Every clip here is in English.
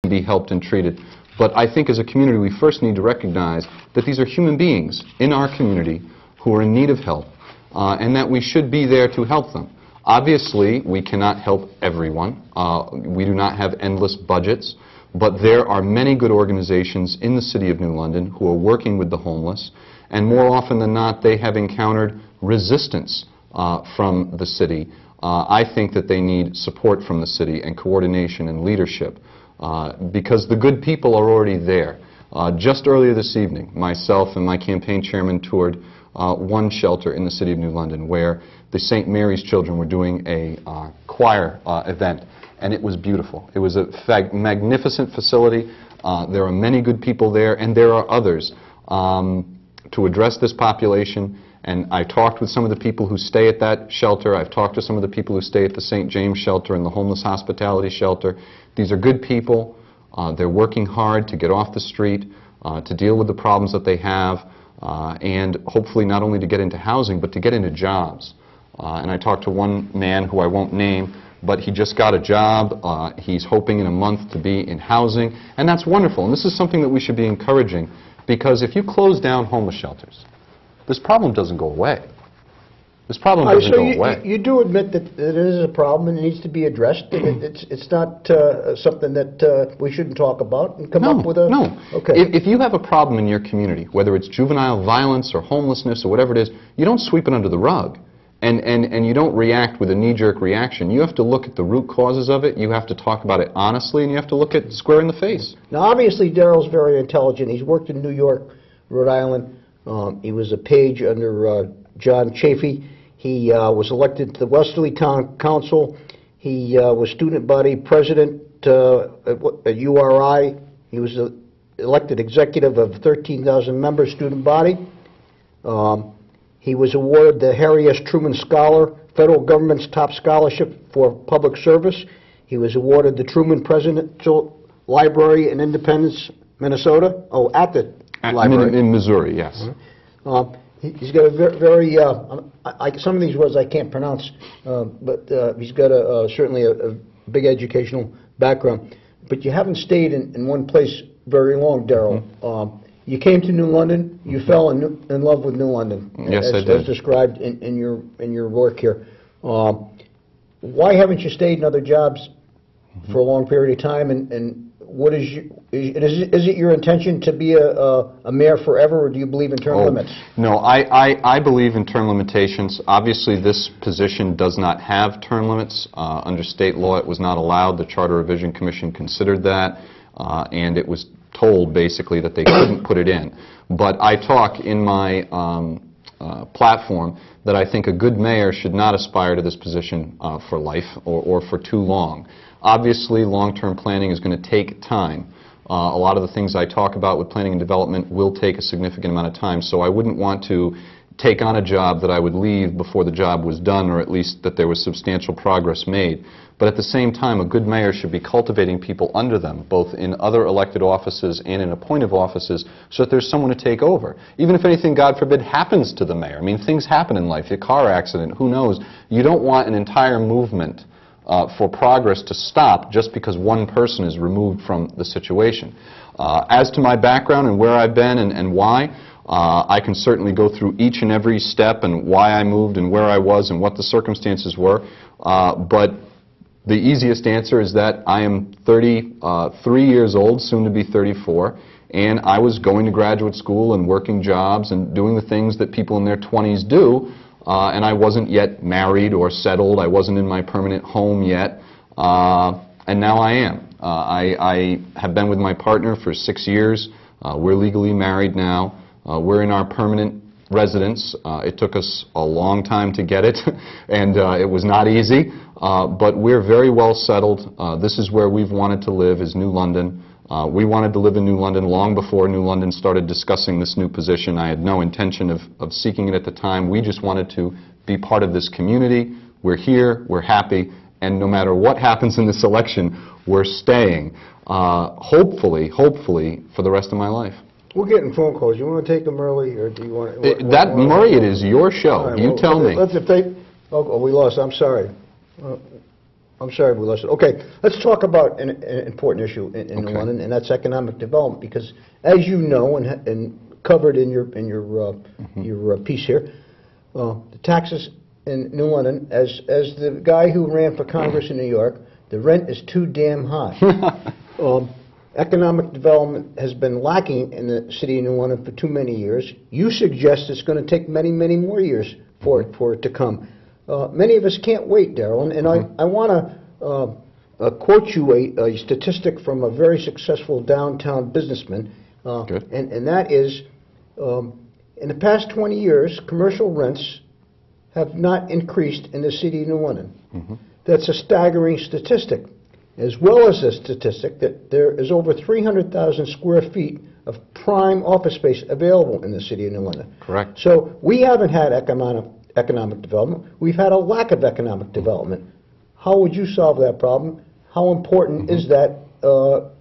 be helped and treated. But I think as a community we first need to recognize that these are human beings in our community who are in need of help, and that we should be there to help them. Obviously, we cannot help everyone. We do not have endless budgets, but there are many good organizations in the City of New London who are working with the homeless, and more often than not, they have encountered resistance from the city. I think that they need support from the city and coordination and leadership, because the good people are already there. Just earlier this evening, myself and my campaign chairman toured one shelter in the City of New London where the St. Mary's children were doing a choir event, and it was beautiful. It was a magnificent facility. There are many good people there, and there are others to address this population. And I talked with some of the people who stay at that shelter. I've talked to some of the people who stay at the St. James shelter and the homeless hospitality shelter. These are good people. They're working hard to get off the street, to deal with the problems that they have, and hopefully not only to get into housing, but to get into jobs. And I talked to one man who I won't name, but he just got a job. He's hoping in a month to be in housing, and that's wonderful. And this is something that we should be encouraging, because if you close down homeless shelters, this problem doesn't go away. This problem doesn't go away. You do admit that it is a problem and it needs to be addressed. It's not something that we shouldn't talk about and come up with a... No. Okay. If you have a problem in your community, whether it's juvenile violence or homelessness or whatever it is, you don't sweep it under the rug. And you don't react with a knee-jerk reaction. You have to look at the root causes of it, you have to talk about it honestly, and you have to look it square in the face. Now, obviously, Daryl's very intelligent. He's worked in New York, Rhode Island. He was a page under John Chafee. He was elected to the Westerly Town Council. He was student body president at URI. He was elected executive of 13,000-member student body. He was awarded the Harry S. Truman Scholar, federal government's top scholarship for public service. He was awarded the Truman Presidential Library in Independence, Minnesota. Oh, at the library. In Missouri, yes. He's got a very some of these words I can't pronounce, but he's got certainly a big educational background. But you haven't stayed in one place very long, Daryl. You came to New London. You fell in love with New London. Yes, I did. As described in your work here. Why haven't you stayed in other jobs for a long period of time? And what is it your intention to be a mayor forever, or do you believe in term limits? No, I believe in term limitations. Obviously, this position does not have term limits. Under state law, it was not allowed. The Charter Revision Commission considered that, and it was told basically that they couldn't put it in. But I talk in my platform that I think a good mayor should not aspire to this position for life or for too long. Obviously, long-term planning is going to take time. A lot of the things I talk about with planning and development will take a significant amount of time, so I wouldn't want to take on a job that I would leave before the job was done, or at least that there was substantial progress made. But at the same time, a good mayor should be cultivating people under them, both in other elected offices and in appointive offices, so that there's someone to take over. Even if anything, God forbid, happens to the mayor. I mean, things happen in life, a car accident, who knows. You don't want an entire movement for progress to stop just because one person is removed from the situation. As to my background and where I've been and why, I can certainly go through each and every step and why I moved and where I was and what the circumstances were, but the easiest answer is that I am 33 years old, soon to be 34, and I was going to graduate school and working jobs and doing the things that people in their 20s do, and I wasn't yet married or settled. I wasn't in my permanent home yet, and now I am. I have been with my partner for 6 years. We're legally married now. We're in our permanent residence. It took us a long time to get it, and it was not easy, but we're very well settled. This is where we've wanted to live, is New London. We wanted to live in New London long before New London started discussing this new position. I had no intention of seeking it at the time. We just wanted to be part of this community. We're here, we're happy, and no matter what happens in this election, we're staying, hopefully, for the rest of my life. We're getting phone calls. You want to take them early, or do you want... Murray, it is your show. Right, you tell me. Let's if they... Oh, we lost. I'm sorry. I'm sorry we lost it. Okay, let's talk about an important issue in Okay. London, and that's economic development. Because, as you know, and covered in your piece here, the taxes in New London, as the guy who ran for Congress in New York, the rent is too damn high. Economic development has been lacking in the city of New London for too many years. You suggest it's going to take many, many more years for it to come. Many of us can't wait, Daryl, and I want to quote you a statistic from a very successful downtown businessman, and that is, in the past 20 years, commercial rents have not increased in the city of New London. That's a staggering statistic, as well as a statistic that there is over 300,000 square feet of prime office space available in the city of New London. Correct. So we haven't had economic development. We've had a lack of economic development. How would you solve that problem? How important is that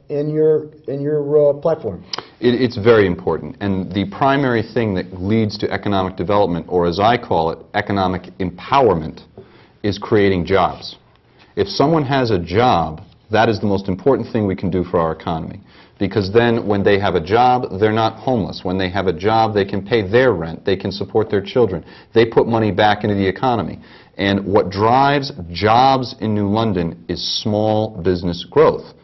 in your platform? It's very important, and the primary thing that leads to economic development, or as I call it, economic empowerment, is creating jobs. If someone has a job, that is the most important thing we can do for our economy. Because then when they have a job, they're not homeless. When they have a job, they can pay their rent. They can support their children. They put money back into the economy. And what drives jobs in New London is small business growth.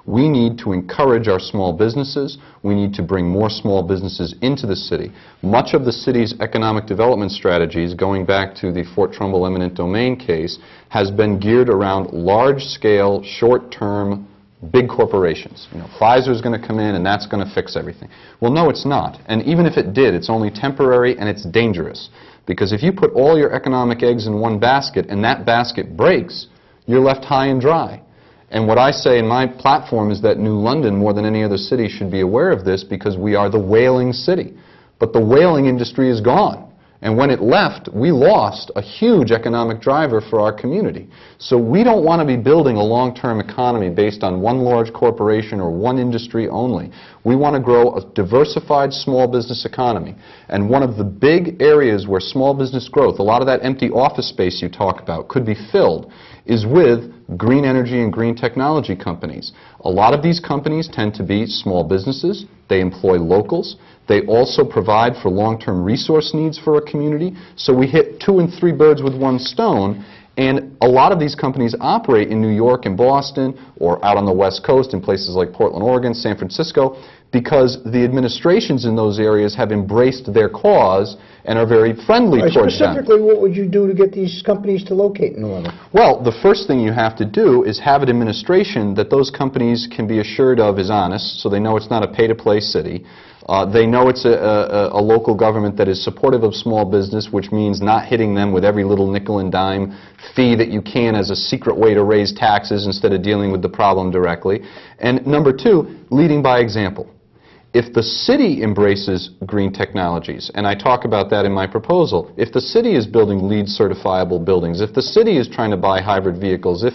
We need to encourage our small businesses. We need to bring more small businesses into the city. Much of the city's economic development strategies, going back to the Fort Trumbull eminent domain case, has been geared around large-scale, short-term, big corporations. You know, Pfizer's going to come in and that's going to fix everything. Well, no, it's not. And even if it did, it's only temporary and it's dangerous. Because if you put all your economic eggs in one basket and that basket breaks, you're left high and dry. And what I say in my platform is that New London, more than any other city, should be aware of this because we are the whaling city. But the whaling industry is gone. And when it left, we lost a huge economic driver for our community. So we don't want to be building a long-term economy based on one large corporation or one industry only. We want to grow a diversified small business economy. And one of the big areas where small business growth, a lot of that empty office space you talk about, could be filled is with green energy and green technology companies. A lot of these companies tend to be small businesses. They employ locals. They also provide for long-term resource needs for a community. So we hit 2 and 3 birds with one stone. And a lot of these companies operate in New York and Boston or out on the West Coast in places like Portland, Oregon, San Francisco, because the administrations in those areas have embraced their cause and are very friendly towards them. Specifically, what would you do to get these companies to locate in New London? Well, the first thing you have to do is have an administration that those companies can be assured of is honest, so they know it's not a pay-to-play city. They know it's a local government that is supportive of small business, which means not hitting them with every little nickel and dime fee that you can as a secret way to raise taxes instead of dealing with the problem directly. And number 2, leading by example. If the city embraces green technologies, and I talk about that in my proposal, if the city is building LEED certifiable buildings, if the city is trying to buy hybrid vehicles, if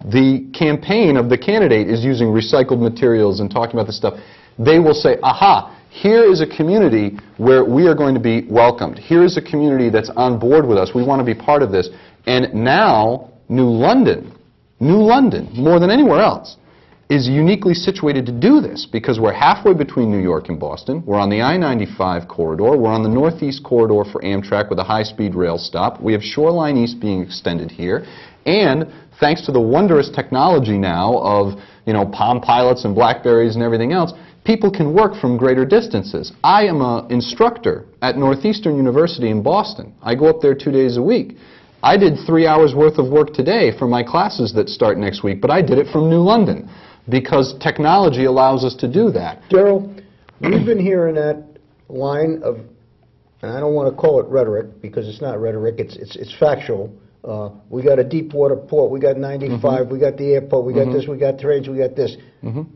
the campaign of the candidate is using recycled materials and talking about this stuff, they will say, aha, here is a community where we are going to be welcomed. Here is a community that's on board with us. We want to be part of this. And now, New London, more than anywhere else, is uniquely situated to do this because we're halfway between New York and Boston. We're on the I-95 corridor. We're on the Northeast corridor for Amtrak with a high-speed rail stop. We have Shoreline East being extended here. And thanks to the wondrous technology now of, Palm Pilots and Blackberries and everything else, people can work from greater distances. I am an instructor at Northeastern University in Boston. I go up there 2 days a week. I did 3 hours worth of work today for my classes that start next week, but I did it from New London because technology allows us to do that. Daryl, we've been hearing that line of, and I don't want to call it rhetoric because it's not rhetoric, it's factual. We got a deep water port, we got 95, we got the airport, we got this, we got trains, we got this.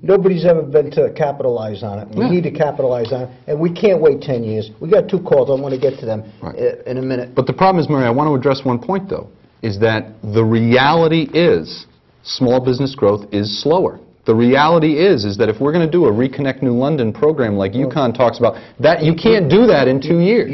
Nobody's ever been to capitalize on it. We need to capitalize on it, and we can't wait 10 years. We got 2 calls. I want to get to them in a minute. But the problem is, Murray, I want to address one point, though, is that the reality is small business growth is slower. The reality is that if we're going to do a Reconnect New London program like UConn talks about, that you can't do that in 2 years.